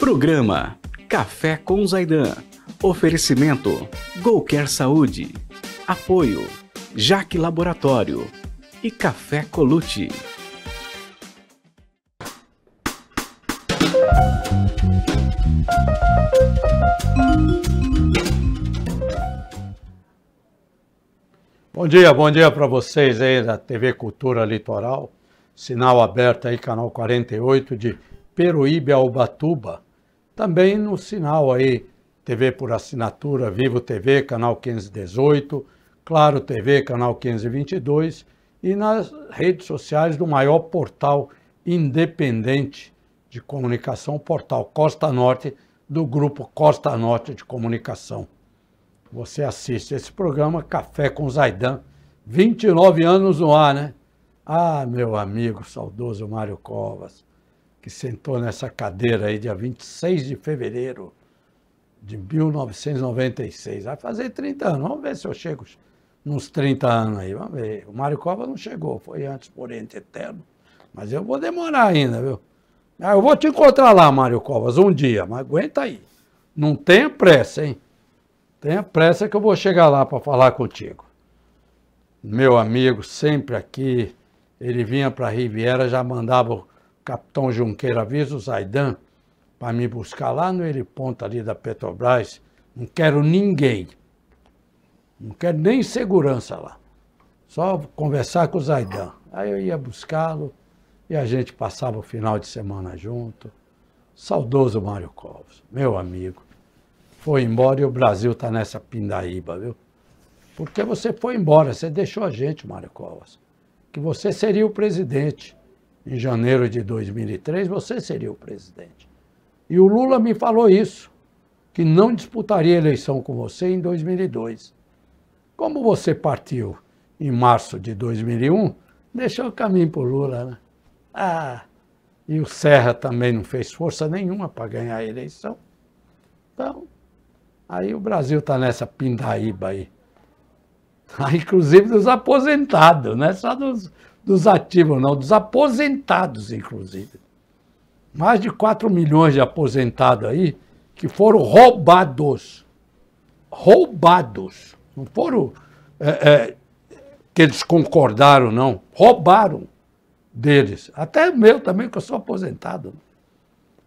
Programa Café com Zaidan. Oferecimento Golcare Saúde. Apoio Jaque Laboratório e Café Colucci. Bom dia para vocês aí da TV Cultura Litoral, sinal aberto aí, canal 48 de Peruíbe a Ubatuba. Também no sinal aí, TV por assinatura, Vivo TV, canal 518, Claro TV, canal 522 e nas redes sociais do maior portal independente de comunicação, portal Costa Norte, do grupo Costa Norte de Comunicação. Você assiste esse programa Café com Zaidan, 29 anos no ar, né? Ah, meu amigo saudoso Mário Covas, que sentou nessa cadeira aí dia 26 de fevereiro de 1996. Vai fazer 30 anos, vamos ver se eu chego nos 30 anos aí, vamos ver. O Mário Covas não chegou, foi antes por ente eterno, mas eu vou demorar ainda, viu? Eu vou te encontrar lá, Mário Covas, um dia, mas aguenta aí. Não tenha pressa, hein? Tenha pressa que eu vou chegar lá para falar contigo. Meu amigo, sempre aqui, ele vinha para a Riviera, já mandava o Capitão Junqueira, avisa o Zaidan, para me buscar lá no heliponto ali da Petrobras. Não quero ninguém. Não quero nem segurança lá. Só conversar com o Zaidan. Aí eu ia buscá-lo e a gente passava o final de semana junto. Saudoso Mário Covas, meu amigo. Foi embora e o Brasil está nessa pindaíba, viu? Porque você foi embora, você deixou a gente, Mário Covas, que você seria o presidente. Em janeiro de 2003, você seria o presidente. E o Lula me falou isso, que não disputaria eleição com você em 2002. Como você partiu em março de 2001, deixou o caminho para o Lula, né? Ah, e o Serra também não fez força nenhuma para ganhar a eleição. Então, aí o Brasil está nessa pindaíba aí. Inclusive dos aposentados, não é só dos ativos, não, dos aposentados, inclusive. Mais de 4 milhões de aposentados aí que foram roubados. Roubados. Não foram que eles concordaram, não. Roubaram deles. Até o meu também, que eu sou aposentado.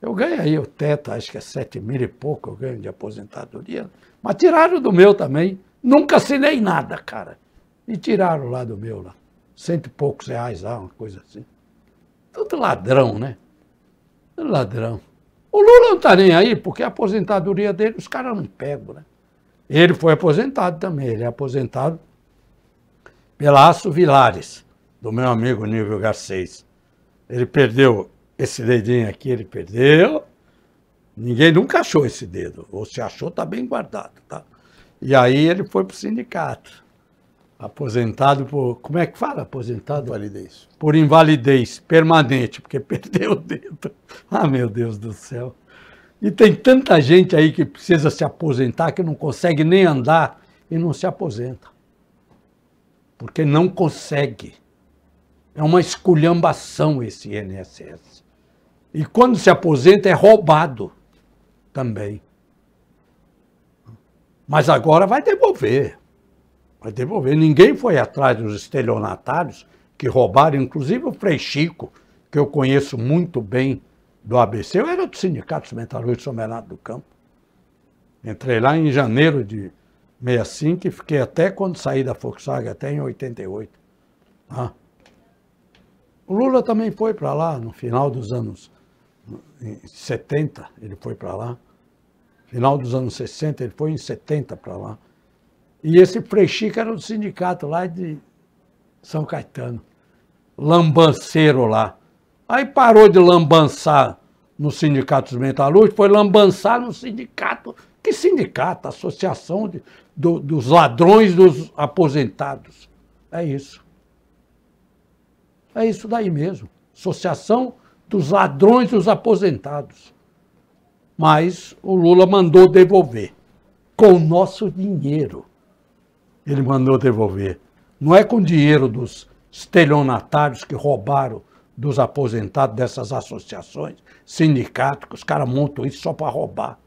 Eu ganho aí o teto, acho que é 7 mil e pouco eu ganho de aposentadoria. Mas tiraram do meu também. Nunca assinei nada, cara. E tiraram lá do meu, lá. 100 e poucos reais lá, uma coisa assim. Tudo ladrão, né? Tudo ladrão. O Lula não tá nem aí, porque a aposentadoria dele, os caras não pegam, né? Ele foi aposentado também. Ele é aposentado pela Aço Vilares, do meu amigo Nível Garcês. Ele perdeu esse dedinho aqui, ele perdeu. Ninguém nunca achou esse dedo. Ou se achou, tá bem guardado, tá? E aí ele foi para o sindicato. Aposentado por... Como é que fala? Aposentado? Invalidez. Por invalidez permanente, porque perdeu o dedo. Ah, meu Deus do céu. E tem tanta gente aí que precisa se aposentar que não consegue nem andar e não se aposenta. Porque não consegue. É uma esculhambação esse INSS. E quando se aposenta é roubado também. Mas agora vai devolver. Vai devolver. Ninguém foi atrás dos estelionatários que roubaram, inclusive o Frei Chico, que eu conheço muito bem do ABC. Eu era do Sindicato dos Metalúrgicos de São Bernardo do Campo. Entrei lá em janeiro de 65 e fiquei até quando saí da Volkswagen, até em 88. Ah. O Lula também foi para lá no final dos anos 70, ele foi para lá. Final dos anos 60, ele foi em 70 para lá. E esse Frei Chico era do sindicato lá de São Caetano. Lambanceiro lá. Aí parou de lambançar no sindicato dos metalúrgicos, foi lambançar no sindicato. Que sindicato? Associação dos ladrões dos aposentados. É isso. É isso daí mesmo. Associação dos ladrões dos aposentados. Mas o Lula mandou devolver. Com o nosso dinheiro. Ele mandou devolver. Não é com dinheiro dos estelionatários que roubaram dos aposentados dessas associações, sindicatos, que os caras montam isso só para roubar,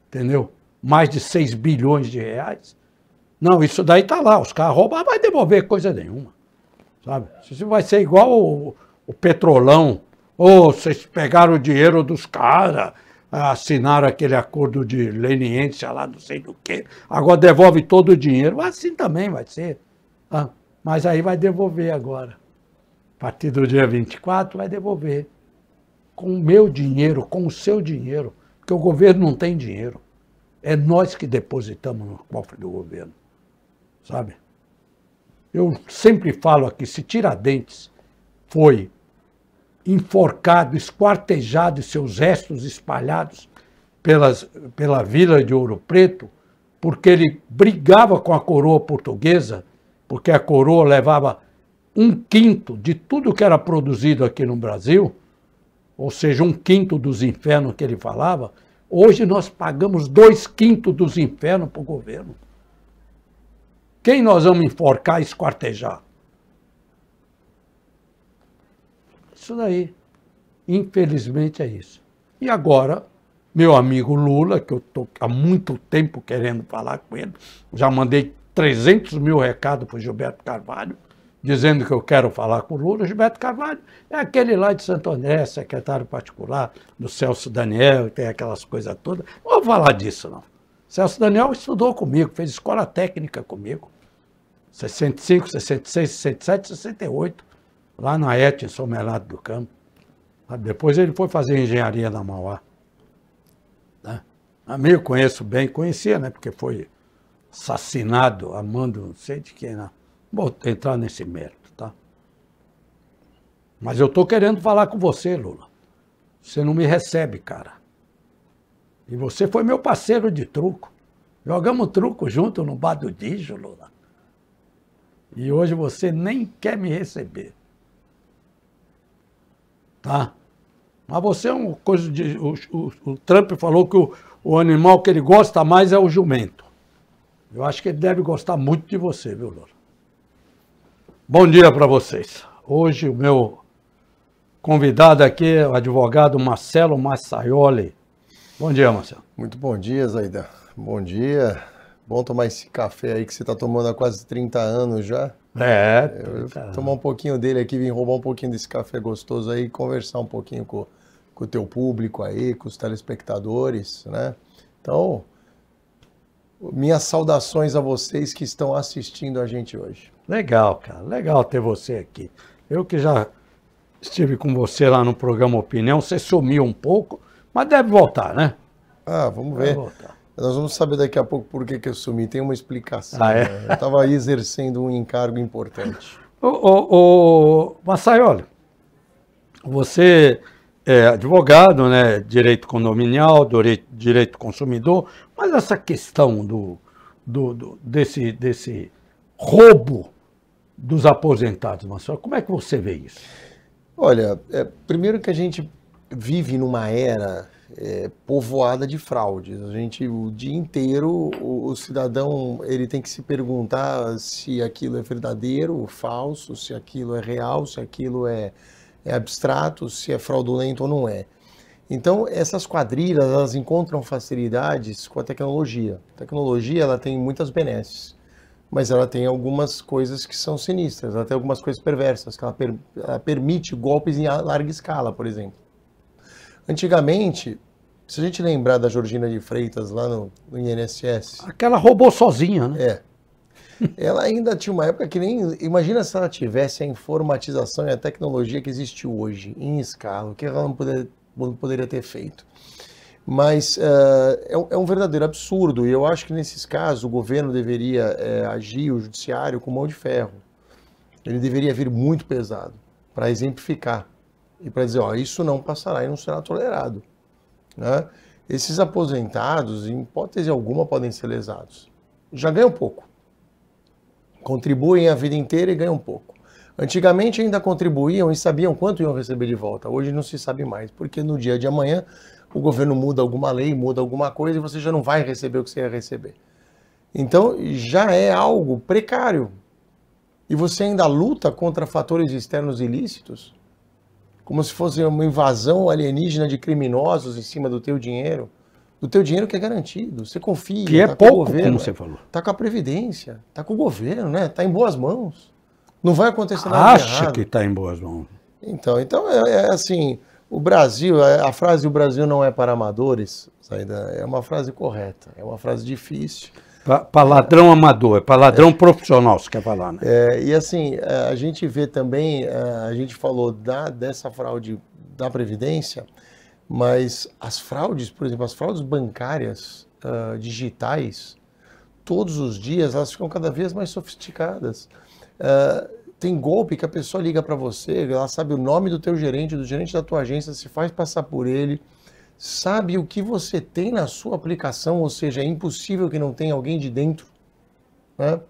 entendeu? Mais de 6 bilhões de reais. Não, isso daí tá lá, os caras roubam, vai devolver coisa nenhuma, sabe? Isso vai ser igual o Petrolão, ou vocês pegaram o dinheiro dos caras, assinaram aquele acordo de leniência lá, não sei do que, agora devolve todo o dinheiro. Assim também vai ser. Mas aí vai devolver agora. A partir do dia 24 vai devolver. Com o meu dinheiro, com o seu dinheiro, porque o governo não tem dinheiro. É nós que depositamos no cofre do governo, sabe? Eu sempre falo aqui, se Tiradentes foi enforcado, esquartejado e seus restos espalhados pela vila de Ouro Preto, porque ele brigava com a coroa portuguesa, porque a coroa levava 1/5 de tudo que era produzido aqui no Brasil, ou seja, 1/5 dos infernos que ele falava. Hoje nós pagamos 2/5 dos infernos para o governo. Quem nós vamos enforcar e esquartejar? Isso daí. Infelizmente é isso. E agora, meu amigo Lula, que eu estou há muito tempo querendo falar com ele, já mandei 300 mil recados para o Gilberto Carvalho, dizendo que eu quero falar com o Lula. O Gilberto Carvalho é aquele lá de Santo André, secretário particular do Celso Daniel, tem aquelas coisas todas. Não vou falar disso, não. Celso Daniel estudou comigo, fez escola técnica comigo. 65, 66, 67, 68, lá na ET, em São Bernardo do Campo. Depois ele foi fazer engenharia na Mauá. Amigo, conheço bem, conhecia, né? Porque foi assassinado a mando, não sei de quem, não. Vou entrar nesse mérito, tá? Mas eu estou querendo falar com você, Lula. Você não me recebe, cara. E você foi meu parceiro de truco. Jogamos truco junto no bar do Dijo, Lula. E hoje você nem quer me receber. Tá? Mas você é uma coisa de... O Trump falou que o animal que ele gosta mais é o jumento. Eu acho que ele deve gostar muito de você, viu, Lula? Bom dia para vocês. Hoje o meu convidado aqui é o advogado Marcelo Massaioli. Bom dia, Marcelo. Muito bom dia, Zaidan. Bom dia. Bom tomar esse café aí que você está tomando há quase 30 anos já. Eu vou tomar um pouquinho dele aqui, vim roubar um pouquinho desse café gostoso aí e conversar um pouquinho com o teu público aí, com os telespectadores, né? Então, minhas saudações a vocês que estão assistindo a gente hoje. Legal, cara. Legal ter você aqui. Eu que já estive com você lá no programa Opinião, você sumiu um pouco, mas deve voltar, né? Vamos ver. Nós vamos saber daqui a pouco por que eu sumi. Tem uma explicação. É? Né? Eu estava exercendo um encargo importante. Massaioli, você é advogado, né? Direito condominial, direito consumidor, mas essa questão desse roubo dos aposentados, Massaioli, como é que você vê isso? Olha, primeiro que a gente vive numa era povoada de fraudes. A gente, o dia inteiro, o cidadão ele tem que se perguntar se aquilo é verdadeiro, falso, se aquilo é real, se aquilo é abstrato, se é fraudulento ou não é. Então, essas quadrilhas, elas encontram facilidades com a tecnologia. A tecnologia, ela tem muitas benesses, mas ela tem algumas coisas que são sinistras, ela tem algumas coisas perversas, que ela permite golpes em larga escala, por exemplo. Antigamente, se a gente lembrar da Georgina de Freitas lá no INSS... Aquela roubou sozinha, né? Ela ainda tinha uma época que nem... Imagina se ela tivesse a informatização e a tecnologia que existe hoje, em escala, o que ela não poderia ter feito. Mas é um verdadeiro absurdo, e eu acho que nesses casos o governo deveria agir, o judiciário, com mão de ferro. Ele deveria vir muito pesado, para exemplificar. E para dizer, isso não passará e não será tolerado. Né? Esses aposentados, em hipótese alguma, podem ser lesados. Já ganham pouco. Contribuem a vida inteira e ganham pouco. Antigamente ainda contribuíam e sabiam quanto iam receber de volta. Hoje não se sabe mais, porque no dia de amanhã o governo muda alguma lei, muda alguma coisa e você já não vai receber o que você ia receber. Então já é algo precário. E você ainda luta contra fatores externos ilícitos? como se fosse uma invasão alienígena de criminosos em cima do teu dinheiro. Do teu dinheiro que é garantido, você confia. Que é tá pouco, com o governo, como você falou. Tá com a Previdência, tá com o governo, né? Tá em boas mãos. Não vai acontecer nada de errado. Acha que está em boas mãos. Então é assim, o Brasil, a frase "o Brasil não é para amadores", Zaidan, é uma frase correta, é uma frase difícil. Para ladrão amador, é para ladrão profissional, você quer falar, né? E assim, a gente vê também, a gente falou dessa fraude da Previdência, mas as fraudes, por exemplo, as fraudes bancárias digitais, todos os dias elas ficam cada vez mais sofisticadas. Tem golpe que a pessoa liga para você, ela sabe o nome do teu gerente, do gerente da tua agência, se faz passar por ele, sabe o que você tem na sua aplicação, ou seja, é impossível que não tenha alguém de dentro, né?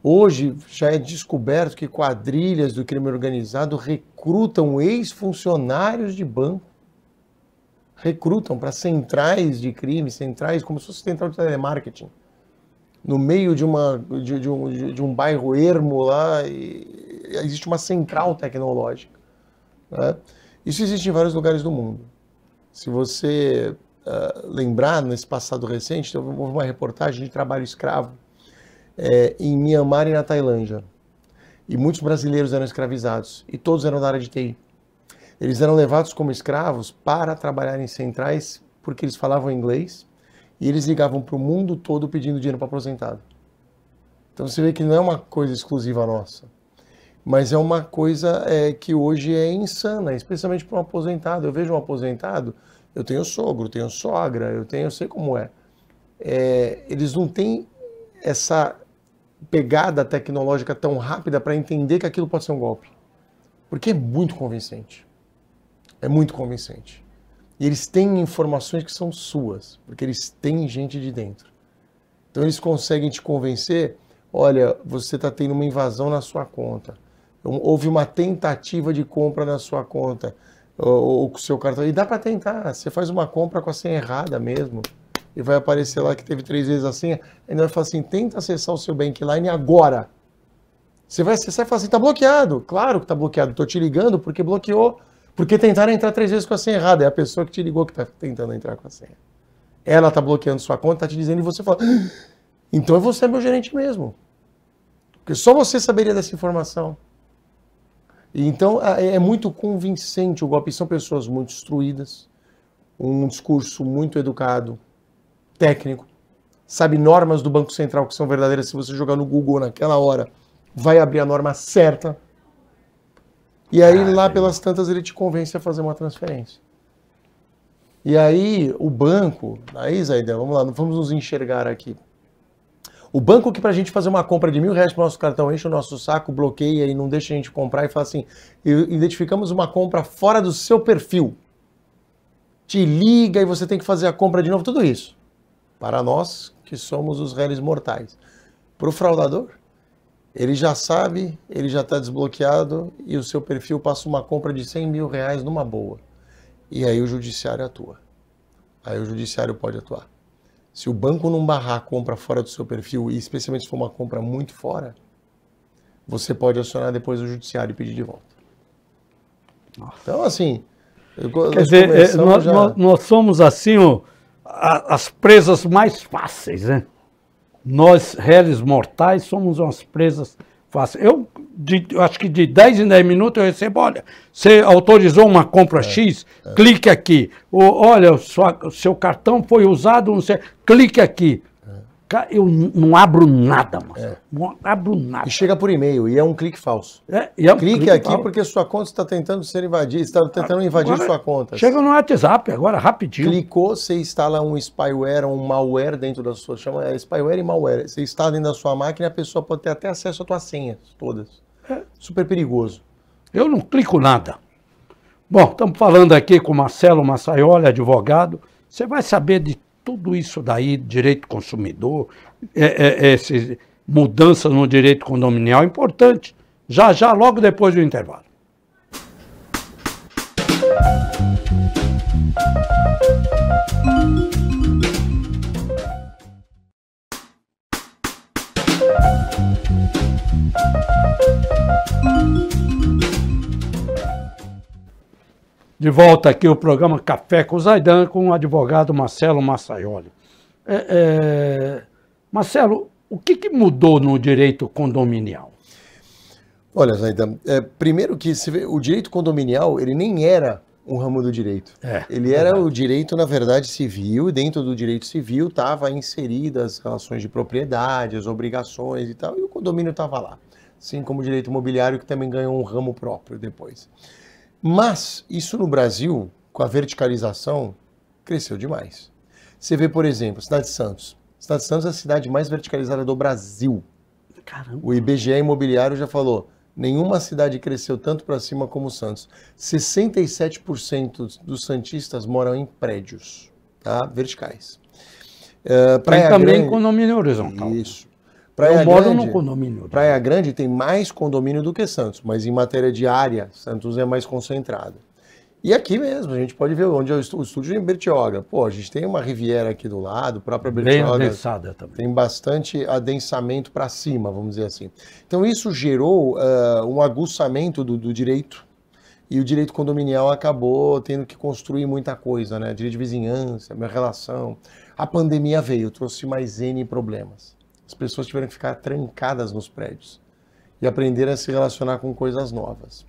Hoje já é descoberto que quadrilhas do crime organizado recrutam ex-funcionários de banco, recrutam para centrais de crime, centrais como se fosse central de telemarketing, no meio de um bairro ermo lá, e existe uma central tecnológica, né? Isso existe em vários lugares do mundo. Se você lembrar, nesse passado recente, houve uma reportagem de trabalho escravo em Mianmar e na Tailândia. E muitos brasileiros eram escravizados, e todos eram da área de TI. Eles eram levados como escravos para trabalhar em centrais, porque eles falavam inglês, e eles ligavam para o mundo todo pedindo dinheiro para aposentado. Então você vê que não é uma coisa exclusiva nossa, mas é uma coisa que hoje é insana, especialmente para um aposentado. Eu vejo um aposentado, eu tenho sogro, tenho sogra, eu sei como é. Eles não têm essa pegada tecnológica tão rápida para entender que aquilo pode ser um golpe. Porque é muito convincente. É muito convincente. E eles têm informações que são suas, porque eles têm gente de dentro. Então eles conseguem te convencer, olha, você está tendo uma invasão na sua conta, houve uma tentativa de compra na sua conta, ou com o seu cartão, e dá para tentar, você faz uma compra com a senha errada mesmo, e vai aparecer lá que teve 3 vezes a senha, ainda vai falar assim, tenta acessar o seu Bankline agora. Você vai acessar e falar assim, tá bloqueado. Claro que tá bloqueado, tô te ligando porque bloqueou, porque tentaram entrar 3 vezes com a senha errada, é a pessoa que te ligou que tá tentando entrar com a senha. Ela tá bloqueando sua conta, tá te dizendo, e você fala, então você é meu gerente mesmo. Porque só você saberia dessa informação. E então é muito convincente o golpe, são pessoas muito instruídas, um discurso muito educado, técnico, sabe normas do Banco Central que são verdadeiras, se você jogar no Google naquela hora, vai abrir a norma certa. E aí lá pelas tantas ele te convence a fazer uma transferência. E aí o banco, aí Zaidan, vamos lá, vamos nos enxergar aqui. O banco que pra gente fazer uma compra de R$1.000 pro nosso cartão, enche o nosso saco, bloqueia e não deixa a gente comprar e fala assim, identificamos uma compra fora do seu perfil. Te liga e você tem que fazer a compra de novo, tudo isso. Para nós, que somos os réis mortais. Para o fraudador, ele já sabe, ele já está desbloqueado e o seu perfil passa uma compra de R$100 mil numa boa. E aí o judiciário atua. Aí o judiciário pode atuar. Se o banco não barrar a compra fora do seu perfil, e especialmente se for uma compra muito fora, você pode acionar depois o judiciário e pedir de volta. Nossa. Então, assim... Quer dizer, nós somos assim as presas mais fáceis, né? Nós, réis mortais, somos umas presas fáceis. Eu acho que de 10 em 10 minutos eu recebo, olha, você autorizou uma compra X, clique aqui. Olha, o seu cartão foi usado, não sei, clique aqui. Eu não abro nada, mano. Não abro nada. E chega por e-mail, e é um clique falso. Clique aqui falso. Porque sua conta está tentando ser invadida, está tentando invadir agora, sua conta. Chega no WhatsApp agora, rapidinho. Clicou, você instala um spyware, um malware dentro da sua... Chama spyware e malware. Você instala dentro da sua máquina e a pessoa pode ter até acesso às tuas senhas, todas. Super perigoso. Eu não clico nada. Bom, estamos falando aqui com Marcelo Massaioli, advogado. Você vai saber de tudo isso daí, direito consumidor, essas mudanças no direito condominial, importante. Já, logo depois do intervalo. De volta aqui o programa Café com Zaidan com o advogado Marcelo Massaioli. Marcelo, o que mudou no direito condominial? Olha, Zaidan, primeiro que o direito condominial, ele nem era um ramo do direito. Ele era o direito, na verdade, civil, e dentro do direito civil estava inseridas as relações de propriedade, as obrigações e tal, e o condomínio estava lá. Assim como o direito imobiliário, que também ganhou um ramo próprio depois. Mas isso no Brasil, com a verticalização, cresceu demais. Você vê, por exemplo, Cidade de Santos. Cidade de Santos é a cidade mais verticalizada do Brasil. Caramba. O IBGE Imobiliário já falou, nenhuma cidade cresceu tanto para cima como Santos. 67% dos santistas moram em prédios, tá? Verticais. Praia também Grande, condomínio horizontal. Isso. Praia Eu moro Grande, no condomínio. Praia Grande tem mais condomínio do que Santos, mas em matéria de área, Santos é mais concentrado. E aqui mesmo, a gente pode ver onde é o estúdio em Bertioga. Pô, a gente tem uma Riviera aqui do lado, a própria Bertioga. Bem adensada também. Tem bastante adensamento para cima, vamos dizer assim. Então isso gerou um aguçamento do direito, e o direito condominial acabou tendo que construir muita coisa, né? Direito de vizinhança, minha relação. A pandemia veio, trouxe mais N problemas. As pessoas tiveram que ficar trancadas nos prédios e aprender a se relacionar com coisas novas.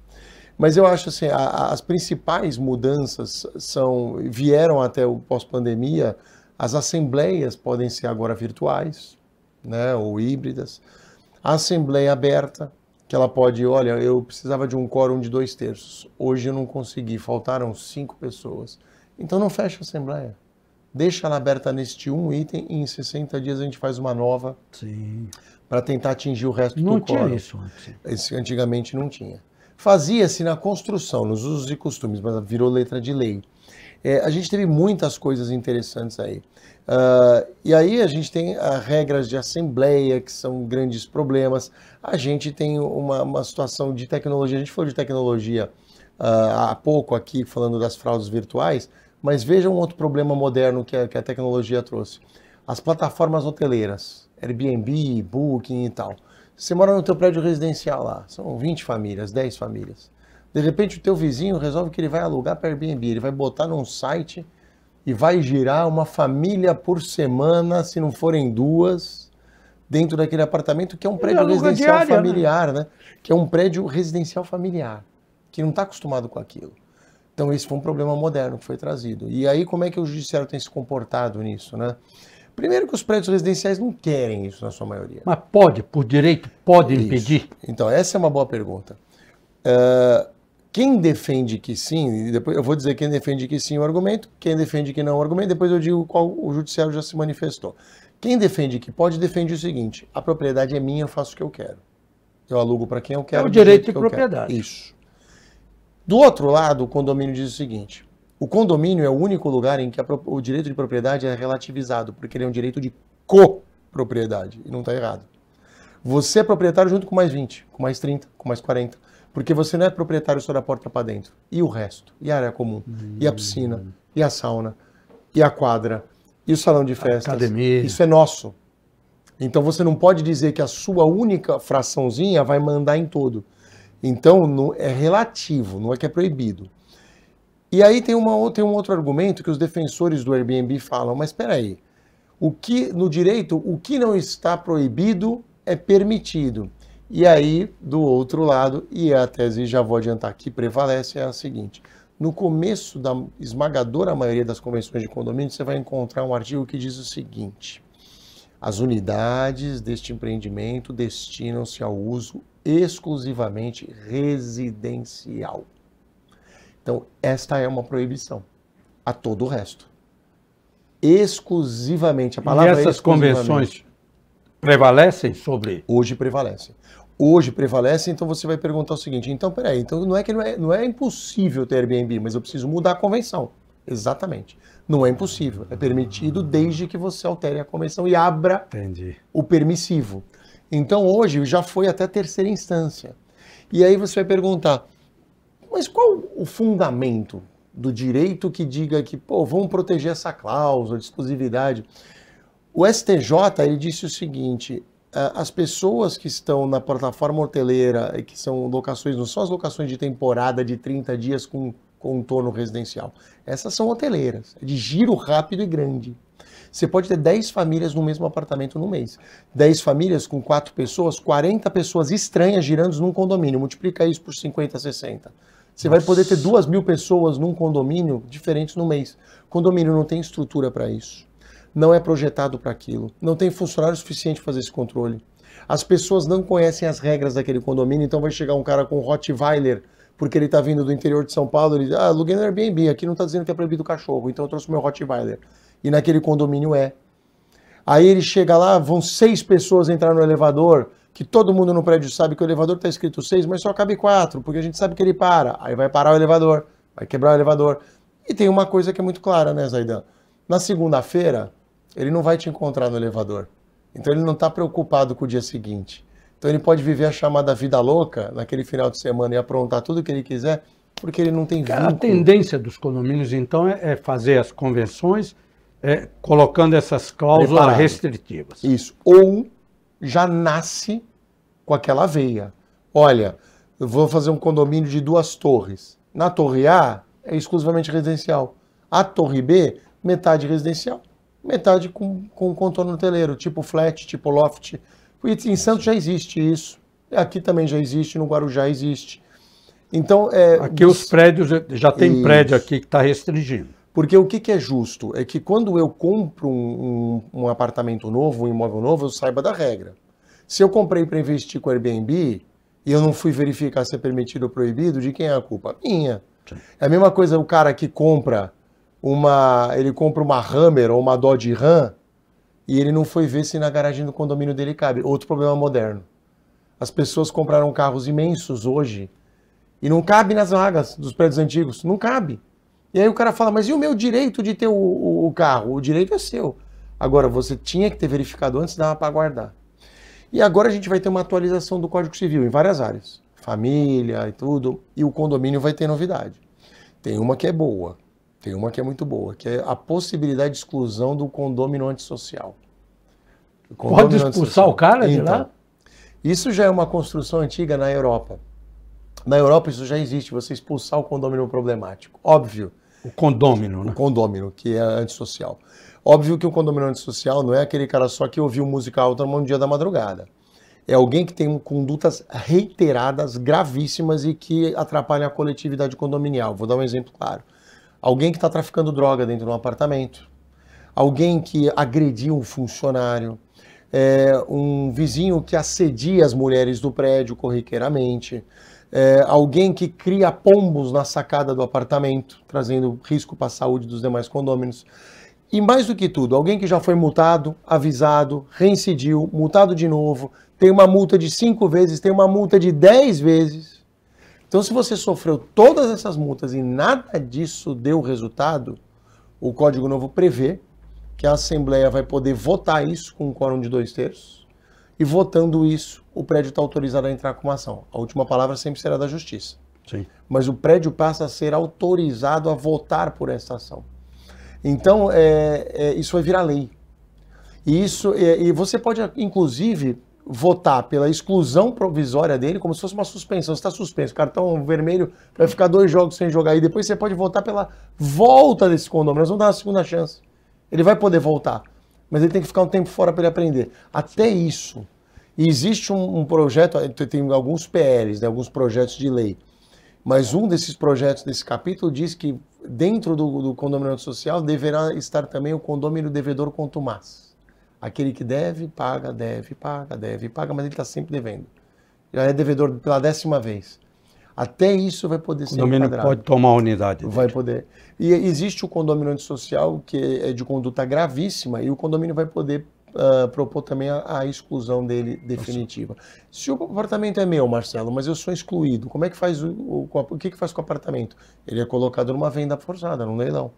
Mas eu acho assim, as principais mudanças vieram até o pós-pandemia. As assembleias podem ser agora virtuais, né, ou híbridas. A assembleia aberta, que ela pode, olha, eu precisava de um quórum de 2/3. Hoje eu não consegui, faltaram 5 pessoas. Então não fecha a assembleia. Deixa ela aberta neste um item e em 60 dias a gente faz uma nova para tentar atingir o resto do quórum. Não tinha isso antes. Antigamente não tinha. Fazia-se na construção, nos usos e costumes, mas virou letra de lei. A gente teve muitas coisas interessantes aí. E aí a gente tem regras de assembleia, que são grandes problemas. A gente tem uma situação de tecnologia. A gente falou de tecnologia há pouco aqui, falando das fraudes virtuais, mas veja um outro problema moderno que a tecnologia trouxe. As plataformas hoteleiras, Airbnb, Booking e tal. Você mora no teu prédio residencial lá, são 20 famílias, 10 famílias. De repente o teu vizinho resolve que ele vai alugar para Airbnb, ele vai botar num site e vai girar uma família por semana, se não forem 2, dentro daquele apartamento que é um prédio residencial diária, familiar, né? Que é um prédio residencial familiar, que não está acostumado com aquilo. Então esse foi um problema moderno que foi trazido. E aí como é que o judiciário tem se comportado nisso, né? Primeiro que os prédios residenciais não querem isso na sua maioria. Mas pode, por direito, pode impedir? Então, essa é uma boa pergunta. Quem defende que sim, depois eu vou dizer quem defende que sim o argumento, quem defende que não o argumento, depois eu digo qual o judiciário já se manifestou. Quem defende que pode, defende o seguinte, a propriedade é minha, eu faço o que eu quero. Eu alugo para quem eu quero. É o direito de propriedade. Isso. Do outro lado, o condomínio diz o seguinte, o condomínio é o único lugar em que o direito de propriedade é relativizado, porque ele é um direito de copropriedade, e não está errado. Você é proprietário junto com mais 20, com mais 30, com mais 40, porque você não é proprietário só da porta para dentro. E o resto? E a área comum? E a piscina? E a sauna? E a quadra? E o salão de festas? Academia. Isso é nosso. Então você não pode dizer que a sua única fraçãozinha vai mandar em todo. Então é relativo, não é que é proibido. E aí tem um outro argumento que os defensores do Airbnb falam, mas espera aí, no direito, o que não está proibido é permitido. E aí, do outro lado, e a tese, já vou adiantar, que prevalece é a seguinte, no começo da esmagadora maioria das convenções de condomínio, você vai encontrar um artigo que diz o seguinte, as unidades deste empreendimento destinam-se ao uso exclusivamente residencial. Então, esta é uma proibição a todo o resto. Exclusivamente, a palavra e essas convenções prevalecem sobre? Hoje prevalecem. Hoje prevalecem, então você vai perguntar o seguinte, então peraí, então não é impossível ter Airbnb, mas eu preciso mudar a convenção. Exatamente. Não é impossível, é permitido desde que você altere a convenção e abra o permissivo. Então hoje já foi até terceira instância. E aí você vai perguntar, mas qual o fundamento do direito que diga que, vamos proteger essa cláusula de exclusividade? O STJ, ele disse o seguinte, as pessoas que estão na plataforma hoteleira, que são locações, não são as locações de temporada de 30 dias com contorno residencial. Essas são hoteleiras, de giro rápido e grande. Você pode ter 10 famílias no mesmo apartamento no mês. 10 famílias com 4 pessoas, 40 pessoas estranhas girando num condomínio. Multiplica isso por 50, 60. Você vai poder ter 2.000 pessoas num condomínio diferentes no mês. O condomínio não tem estrutura para isso. Não é projetado para aquilo. Não tem funcionário suficiente para fazer esse controle. As pessoas não conhecem as regras daquele condomínio, então vai chegar um cara com um Rottweiler, porque ele está vindo do interior de São Paulo, ele diz, aluguei no Airbnb, aqui não está dizendo que é proibido o cachorro, então eu trouxe meu Rottweiler. E naquele condomínio é. Aí ele chega lá, vão 6 pessoas entrar no elevador, que todo mundo no prédio sabe que o elevador está escrito 6, mas só cabe 4, porque a gente sabe que ele para. Aí vai parar o elevador, vai quebrar o elevador. E tem uma coisa que é muito clara, né, Zaidan? Na segunda-feira, ele não vai te encontrar no elevador. Então ele não está preocupado com o dia seguinte. Então ele pode viver a chamada vida louca naquele final de semana e aprontar tudo o que ele quiser, porque ele não tem vínculo. A tendência dos condomínios, então, é fazer as convenções colocando essas cláusulas restritivas. Isso. Ou já nasce com aquela veia. Olha, eu vou fazer um condomínio de 2 torres. Na torre A é exclusivamente residencial. A torre B, metade residencial, metade com contorno hoteleiro, tipo flat, tipo loft. Em Santos já existe isso. Aqui também já existe, no Guarujá existe. Então, aqui os prédios, já tem prédio aqui que está restringindo. Porque o que é justo? É que quando eu compro um apartamento novo, um imóvel novo, eu saiba da regra. Se eu comprei para investir com o Airbnb e eu não fui verificar se é permitido ou proibido, de quem é a culpa? Minha. Sim. É a mesma coisa o cara que compra uma Hummer ou uma Dodge Ram e ele não foi ver se na garagem do condomínio dele cabe. Outro problema moderno. As pessoas compraram carros imensos hoje e não cabe nas vagas dos prédios antigos. Não cabe. E aí o cara fala, mas e o meu direito de ter o carro? O direito é seu. Agora, você tinha que ter verificado antes, dava para guardar. E agora a gente vai ter uma atualização do Código Civil em várias áreas. Família e tudo. E o condomínio vai ter novidade. Tem uma que é boa. Tem uma que é muito boa, que é a possibilidade de exclusão do condômino antissocial. Pode expulsar o cara de lá? Isso já é uma construção antiga na Europa. Na Europa isso já existe, você expulsar o condômino problemático. Óbvio. O condômino, né? O condômino, que é antissocial. Óbvio que o condômino antissocial não é aquele cara só que ouviu música alta no dia da madrugada. É alguém que tem condutas reiteradas, gravíssimas e que atrapalham a coletividade condominial. Vou dar um exemplo claro. Alguém que está traficando droga dentro de um apartamento. Alguém que agrediu um funcionário. Um vizinho que assedia as mulheres do prédio corriqueiramente. Alguém que cria pombos na sacada do apartamento, trazendo risco para a saúde dos demais condôminos. E mais do que tudo, alguém que já foi multado, avisado, reincidiu, multado de novo, tem uma multa de 5 vezes, tem uma multa de 10 vezes. Então, se você sofreu todas essas multas e nada disso deu resultado, o Código Novo prevê que a Assembleia vai poder votar isso com um quórum de 2/3, e votando isso, o prédio está autorizado a entrar com uma ação. A última palavra sempre será da Justiça. Sim. Mas o prédio passa a ser autorizado a votar por essa ação. Então, isso vai virar lei. E você pode, inclusive, votar pela exclusão provisória dele como se fosse uma suspensão. Você está suspenso, cartão vermelho, vai ficar 2 jogos sem jogar. E depois você pode votar pela volta desse condomínio. Nós vamos dar uma segunda chance. Ele vai poder voltar, mas ele tem que ficar um tempo fora para ele aprender. Até isso. E existe um projeto, tem alguns PLs, né, alguns projetos de lei, mas um desses projetos desse capítulo diz que dentro do condomínio social deverá estar também o condômino devedor contumaz. Aquele que deve, paga, mas ele está sempre devendo. Já é devedor pela 10ª vez. Até isso vai poder ser enquadrado. O condomínio pode tomar a unidade dele. Vai poder. E existe o condomínio antissocial, que é de conduta gravíssima, e o condomínio vai poder propor também a exclusão dele definitiva. Se o apartamento é meu, Marcelo, mas eu sou excluído, como é que faz o que faz com o apartamento? Ele é colocado numa venda forçada, num leilão.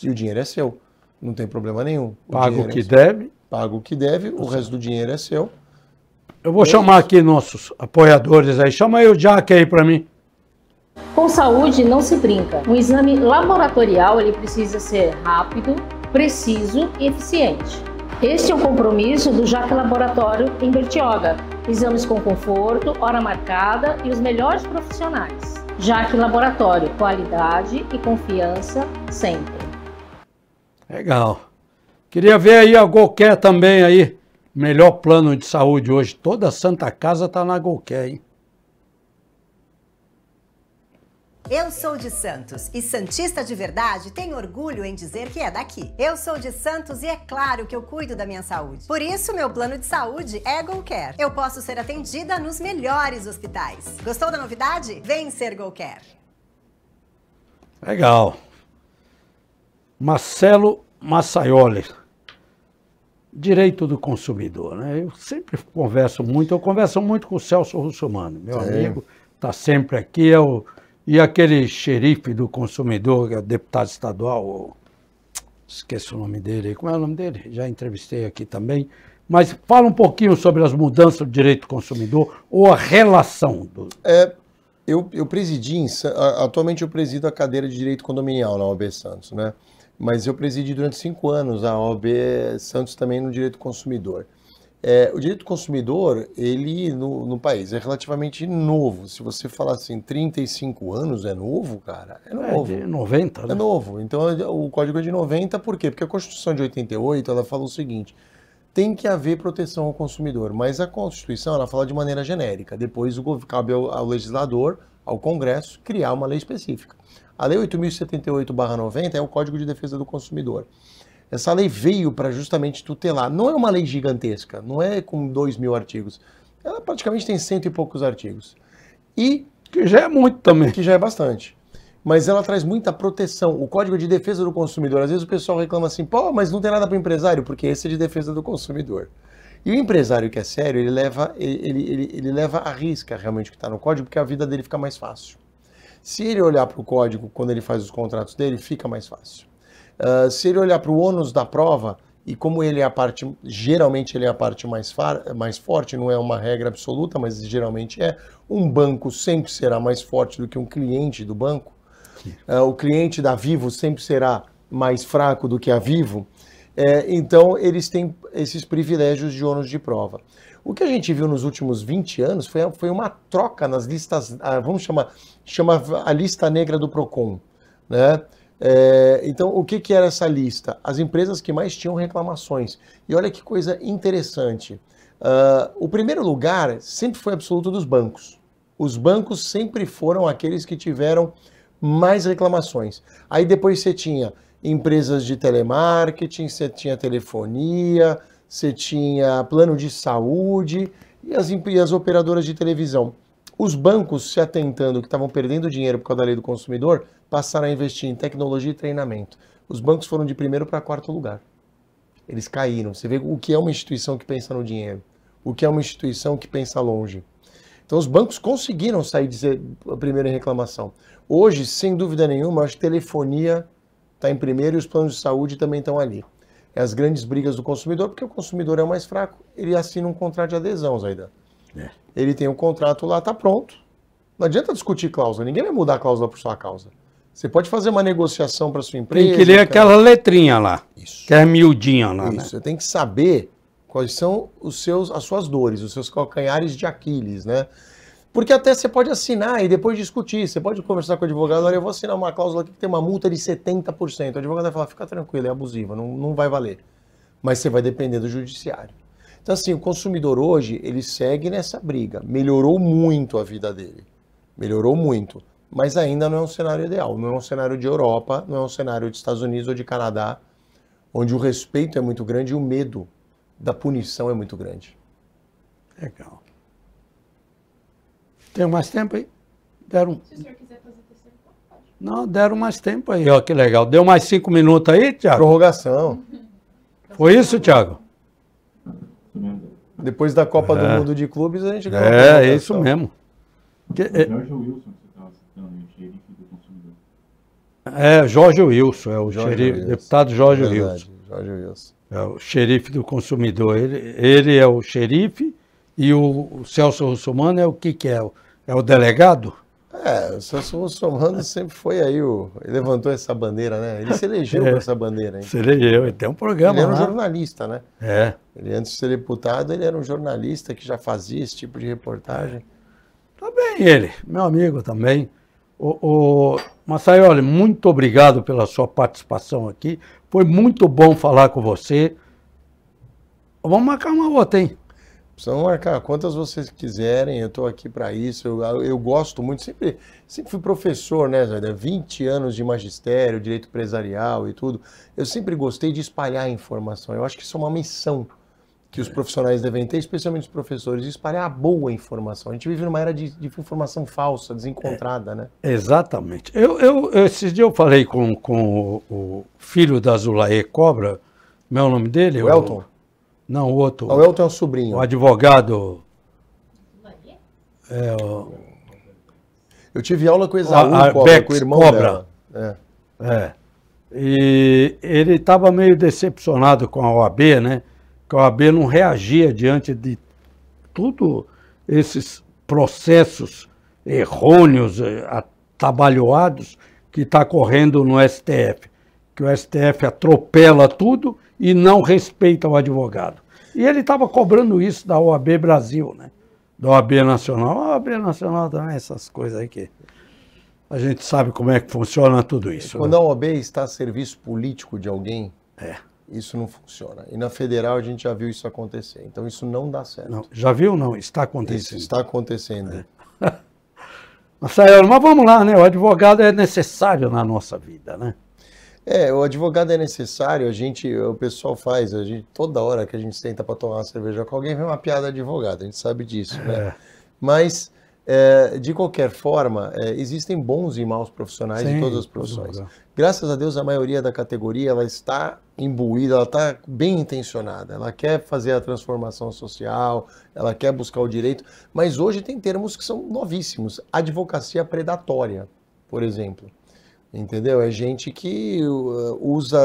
E o dinheiro é seu. Não tem problema nenhum. Paga o que deve. Paga o que deve, o resto do dinheiro é seu. Eu vou chamar aqui nossos apoiadores aí. Chama aí o Jack aí para mim. Com saúde não se brinca. Um exame laboratorial ele precisa ser rápido, preciso e eficiente. Este é o compromisso do Jack Laboratório em Bertioga. Exames com conforto, hora marcada e os melhores profissionais. Jaque Laboratório, qualidade e confiança sempre. Legal. Queria ver aí a GoCare também aí. Melhor plano de saúde hoje. Toda a Santa Casa tá na GoCare, hein? Eu sou de Santos e santista de verdade tem orgulho em dizer que é daqui. Eu sou de Santos e é claro que eu cuido da minha saúde. Por isso, meu plano de saúde é GoCare. Eu posso ser atendida nos melhores hospitais. Gostou da novidade? Vem ser GoCare. Legal. Marcelo Massaioli. Direito do consumidor, né? Eu sempre converso muito com o Celso Russomano, meu amigo, está sempre aqui, e aquele xerife do consumidor, que é o deputado estadual, esqueço o nome dele, como é o nome dele? Já entrevistei aqui também, mas fala um pouquinho sobre as mudanças do direito do consumidor ou a relação do... Eu presidi, atualmente eu presido a cadeira de Direito Condominial na OAB Santos, né? Mas eu presidi durante 5 anos a OAB Santos também no Direito do Consumidor. O Direito do Consumidor, ele no país é relativamente novo. Se você falar assim, 35 anos é novo, cara? É novo. É de 90, né? É novo. Então o Código é de 90, por quê? Porque a Constituição de 88, ela fala o seguinte, tem que haver proteção ao consumidor, mas a Constituição, ela fala de maneira genérica. Depois cabe ao legislador, ao Congresso, criar uma lei específica. A Lei 8.078/90 é o Código de Defesa do Consumidor. Essa lei veio para justamente tutelar. Não é uma lei gigantesca, não é com 2.000 artigos. Ela praticamente tem 100 e poucos artigos. E que já é muito também. Que já é bastante. Mas ela traz muita proteção. O Código de Defesa do Consumidor, às vezes o pessoal reclama assim, pô, mas não tem nada para o empresário, porque esse é de defesa do consumidor. E o empresário que é sério, ele leva à risca realmente o que está no código, porque a vida dele fica mais fácil. Se ele olhar para o código, quando ele faz os contratos dele, fica mais fácil. Se ele olhar para o ônus da prova, e como ele é a parte, geralmente ele é a parte mais forte, não é uma regra absoluta, mas geralmente é, um banco sempre será mais forte do que um cliente do banco, o cliente da Vivo sempre será mais fraco do que a Vivo, então eles têm esses privilégios de ônus de prova. O que a gente viu nos últimos 20 anos foi uma troca nas listas, chama a lista negra do Procon, né? Então, o que era essa lista? As empresas que mais tinham reclamações. E olha que coisa interessante. O primeiro lugar sempre foi absoluto dos bancos. Os bancos sempre foram aqueles que tiveram mais reclamações. Aí depois você tinha empresas de telemarketing, você tinha telefonia, você tinha plano de saúde e as operadoras de televisão. Os bancos, se atentando que estavam perdendo dinheiro por causa da lei do consumidor, passaram a investir em tecnologia e treinamento. Os bancos foram de primeiro para 4º lugar. Eles caíram. Você vê o que é uma instituição que pensa no dinheiro, o que é uma instituição que pensa longe. Então os bancos conseguiram sair de ser a primeira em reclamação. Hoje, sem dúvida nenhuma, eu acho que telefonia está em primeiro e os planos de saúde também estão ali. É as grandes brigas do consumidor, porque o consumidor é o mais fraco, ele assina um contrato de adesão, Zaidan. Ele tem um contrato lá, está pronto. Não adianta discutir cláusula, ninguém vai mudar a cláusula por sua causa. Você pode fazer uma negociação para sua empresa. Tem que ler aquela letrinha lá, isso, que é miudinha lá. Isso, né? Você tem que saber quais são as suas dores, os seus calcanhares de Aquiles, né? Porque até você pode assinar e depois discutir. Você pode conversar com o advogado, olha, eu vou assinar uma cláusula aqui que tem uma multa de 70%. O advogado vai falar, fica tranquilo, é abusiva, não vai valer. Mas você vai depender do judiciário. Então assim, o consumidor hoje, ele segue nessa briga. Melhorou muito a vida dele. Melhorou muito. Mas ainda não é um cenário ideal. Não é um cenário de Europa, não é um cenário de Estados Unidos ou de Canadá, onde o respeito é muito grande e o medo da punição é muito grande. Legal. Tem mais tempo aí? Deram... Se o senhor quiser fazer terceiro, pode. Não, deram mais tempo aí, ó, que legal. Deu mais 5 minutos aí, Thiago? Prorrogação. Foi isso, Thiago? Depois da Copa do Mundo de Clubes, a gente ganhou. É isso mesmo. Jorge Wilson, que você estava citando, o xerife do consumidor. Jorge Wilson, é o Jorge Wilson. Deputado Jorge Verdade, Wilson. Jorge Wilson. É o xerife do consumidor. Ele é o xerife e o Celso Russomano é o que é? É o delegado? O Celso Russomano sempre foi aí, ele levantou essa bandeira, né? Ele se elegeu com essa bandeira. Hein? Se elegeu, ele tem um programa Ele era um lá. jornalista, né? Ele, antes de ser deputado, ele era um jornalista que já fazia esse tipo de reportagem. Tá bem ele, meu amigo também. Massaioli, muito obrigado pela sua participação aqui. Foi muito bom falar com você. Vamos marcar uma outra, hein? Precisam marcar quantas vocês quiserem, eu estou aqui para isso. Eu gosto muito, sempre fui professor, né, Zé? 20 anos de magistério, direito empresarial e tudo. Eu sempre gostei de espalhar a informação. Eu acho que isso é uma missão que os profissionais devem ter, especialmente os professores, de espalhar a boa informação. A gente vive numa era de informação falsa, desencontrada, né? Exatamente. Esses dias eu falei com o filho da Zulaê Cobra, meu nome dele? O Elton? Não, o outro. O Elton é um sobrinho. O advogado. Eu tive aula com o Esaú Cobra, com o irmão Cobra. dela. E ele estava meio decepcionado com a OAB, né? Que a OAB não reagia diante de tudo esses processos errôneos, atabalhoados que está correndo no STF. Que o STF atropela tudo e não respeita o advogado. E ele estava cobrando isso da OAB Brasil, né? Da OAB Nacional. A OAB Nacional também, essas coisas aí que a gente sabe como é que funciona tudo isso. Quando né? a OAB está a serviço político de alguém, isso não funciona. E na federal a gente já viu isso acontecer. Então isso não dá certo. Não, já viu? Não, está acontecendo. Isso está acontecendo. Mas vamos lá, né? O advogado é necessário na nossa vida, né? O advogado é necessário, o pessoal faz, toda hora que a gente senta para tomar uma cerveja com alguém, vem uma piada de advogado, a gente sabe disso, né? Mas, de qualquer forma, existem bons e maus profissionais em todas as profissões. Graças a Deus, a maioria da categoria, ela está imbuída, ela está bem intencionada, ela quer fazer a transformação social, ela quer buscar o direito, mas hoje tem termos que são novíssimos. Advocacia predatória, por exemplo. Entendeu? É gente que usa,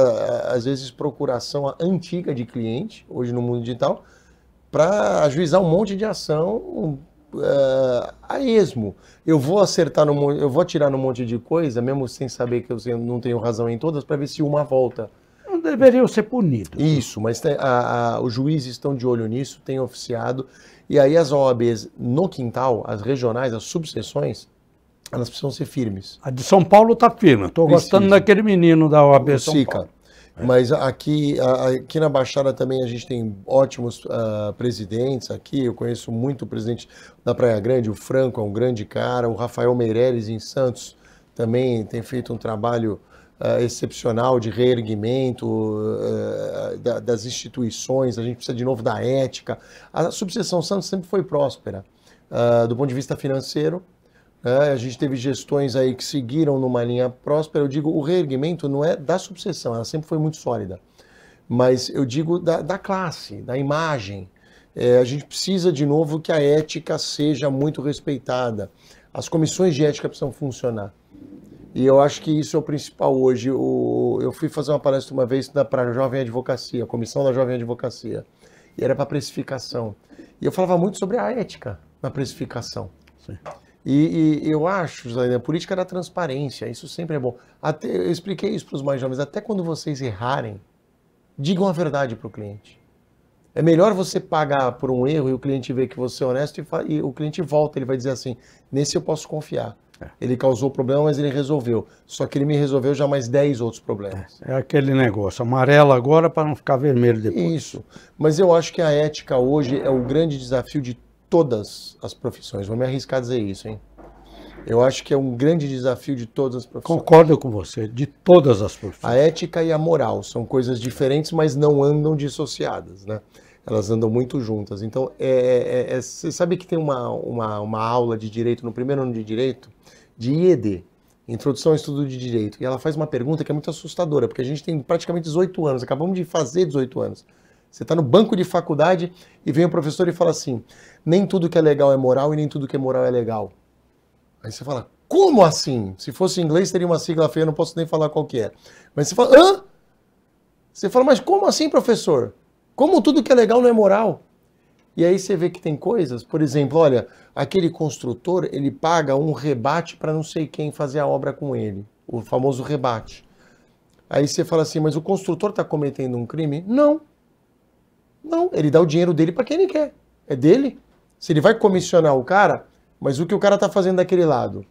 às vezes, procuração antiga de cliente, hoje no mundo digital, para ajuizar um monte de ação a esmo. Eu vou atirar num monte de coisa, mesmo sem saber que eu não tenho razão em todas, para ver se uma volta. Não deveriam ser punidos. Isso, mas os juízes estão de olho nisso, têm oficiado, e aí as OABs no quintal, as regionais, as subseções, elas precisam ser firmes. A de São Paulo está firme. Estou gostando daquele menino da OAB São Paulo. Mas aqui na Baixada também a gente tem ótimos presidentes aqui. Eu conheço muito o presidente da Praia Grande, o Franco é um grande cara. O Rafael Meireles em Santos também tem feito um trabalho excepcional de reerguimento das instituições. A gente precisa de novo da ética. A subseção Santos sempre foi próspera do ponto de vista financeiro. A gente teve gestões aí que seguiram numa linha próspera. Eu digo, o reerguimento não é da subseção, ela sempre foi muito sólida. Mas eu digo da classe, da imagem. A gente precisa, de novo, que a ética seja muito respeitada. As comissões de ética precisam funcionar. E eu acho que isso é o principal hoje. Eu fui fazer uma palestra uma vez para a Jovem Advocacia, a comissão da Jovem Advocacia. E era para precificação. E eu falava muito sobre a ética na precificação. Sim. E eu acho, José, a política da transparência, isso sempre é bom. Eu expliquei isso para os mais jovens, até quando vocês errarem, digam a verdade para o cliente. É melhor você pagar por um erro e o cliente ver que você é honesto e o cliente volta, ele vai dizer assim, nesse eu posso confiar. Ele causou problema, mas ele resolveu. Só que ele me resolveu já mais 10 outros problemas. É aquele negócio, amarelo agora para não ficar vermelho depois. Isso, mas eu acho que a ética hoje é o grande desafio de todas as profissões. Vou me arriscar a dizer isso, hein? Eu acho que é um grande desafio de todas as profissões. Concordo com você, de todas as profissões. A ética e a moral são coisas diferentes, mas não andam dissociadas, né? Elas andam muito juntas. Então, você sabe que tem uma aula de direito, no primeiro ano de direito, de IED, Introdução ao Estudo de Direito, e ela faz uma pergunta que é muito assustadora, porque a gente tem praticamente 18 anos, acabamos de fazer 18 anos. Você está no banco de faculdade e vem o professor e fala assim, nem tudo que é legal é moral e nem tudo que é moral é legal. Aí você fala, como assim? Se fosse em inglês teria uma sigla feia, eu não posso nem falar qual que é. Mas você fala, hã? Você fala, mas como assim, professor? Como tudo que é legal não é moral? E aí você vê que tem coisas, por exemplo, olha, aquele construtor, ele paga um rebate para não sei quem fazer a obra com ele, o famoso rebate. Aí você fala assim, mas o construtor está cometendo um crime? Não. Não, ele dá o dinheiro dele para quem ele quer. É dele. Se ele vai comissionar o cara, mas o que o cara está fazendo daquele lado?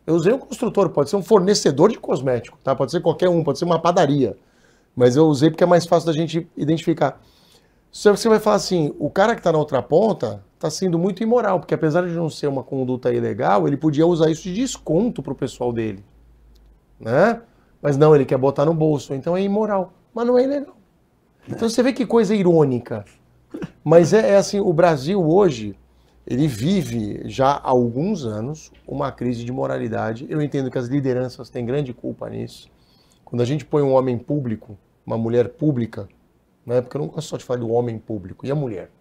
Eu usei um construtor, pode ser um fornecedor de cosmético, tá? Pode ser qualquer um, pode ser uma padaria. Mas eu usei porque é mais fácil da gente identificar. Você vai falar assim, o cara que está na outra ponta está sendo muito imoral, porque apesar de não ser uma conduta ilegal, ele podia usar isso de desconto para o pessoal dele. Né? Mas não, ele quer botar no bolso, então é imoral. Mas não é ilegal. Então você vê que coisa irônica. Mas é assim, o Brasil hoje, ele vive já há alguns anos uma crise de moralidade. Eu entendo que as lideranças têm grande culpa nisso. Quando a gente põe um homem público, uma mulher pública, né? Porque eu não gosto só de falar do homem público, e a mulher.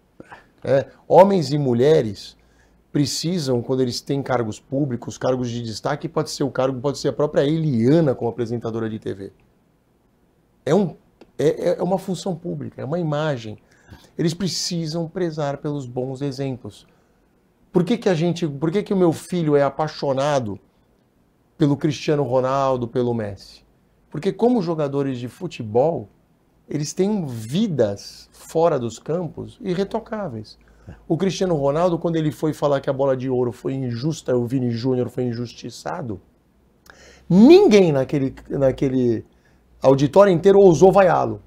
Homens e mulheres precisam, quando eles têm cargos públicos, cargos de destaque, pode ser o cargo, pode ser a própria Eliana como apresentadora de TV. É uma função pública, é uma imagem. Eles precisam prezar pelos bons exemplos. Por que que o meu filho é apaixonado pelo Cristiano Ronaldo, pelo Messi? Porque como jogadores de futebol, eles têm vidas fora dos campos irretocáveis. O Cristiano Ronaldo, quando ele foi falar que a bola de ouro foi injusta, o Vini Júnior foi injustiçado, ninguém naquele auditório inteiro ousou vaiá-lo.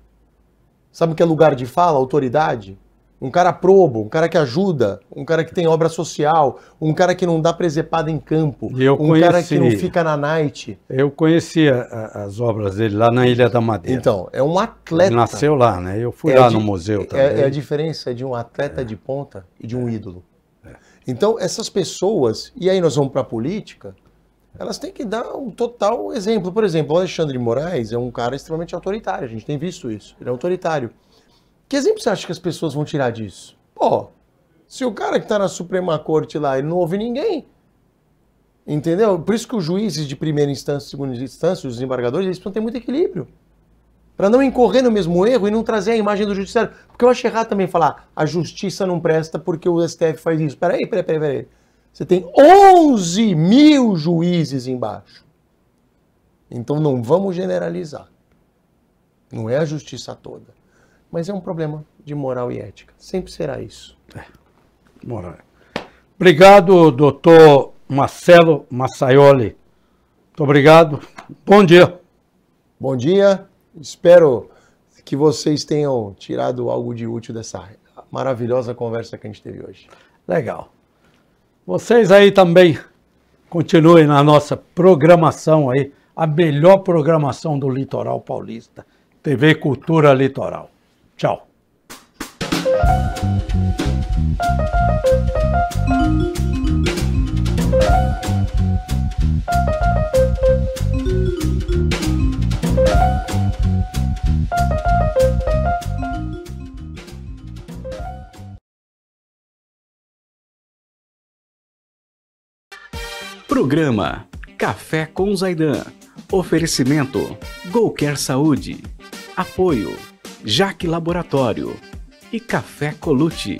Sabe o que é lugar de fala? Autoridade? Um cara probo, um cara que ajuda, um cara que tem obra social, um cara que não dá presepada em campo, cara que não fica na night. Eu conhecia as obras dele lá na Ilha da Madeira. Então, é um atleta. Ele nasceu lá, né? Eu fui lá no museu também. É a diferença de um atleta de ponta e de um ídolo. Então, essas pessoas, e aí nós vamos para a política, elas têm que dar um total exemplo. Por exemplo, o Alexandre de Moraes é um cara extremamente autoritário, a gente tem visto isso, ele é autoritário. Que exemplo você acha que as pessoas vão tirar disso? Pô, se o cara que está na Suprema Corte lá, ele não ouve ninguém, entendeu? Por isso que os juízes de primeira instância, segunda instância, os desembargadores, eles precisam ter muito equilíbrio. Para não incorrer no mesmo erro e não trazer a imagem do judiciário. Porque eu acho errado também falar, a justiça não presta porque o STF faz isso. Peraí. Você tem 11 mil juízes embaixo. Então não vamos generalizar. Não é a justiça toda. Mas é um problema de moral e ética. Sempre será isso. Moral. Obrigado, doutor Marcelo Massaioli. Muito obrigado. Bom dia. Bom dia. Espero que vocês tenham tirado algo de útil dessa maravilhosa conversa que a gente teve hoje. Legal. Vocês aí também continuem na nossa programação aí, a melhor programação do Litoral Paulista. TV Cultura Litoral. Tchau. Programa Café com Zaidan. Oferecimento Golcare Saúde. Apoio Jaque Laboratório e Café Colucci.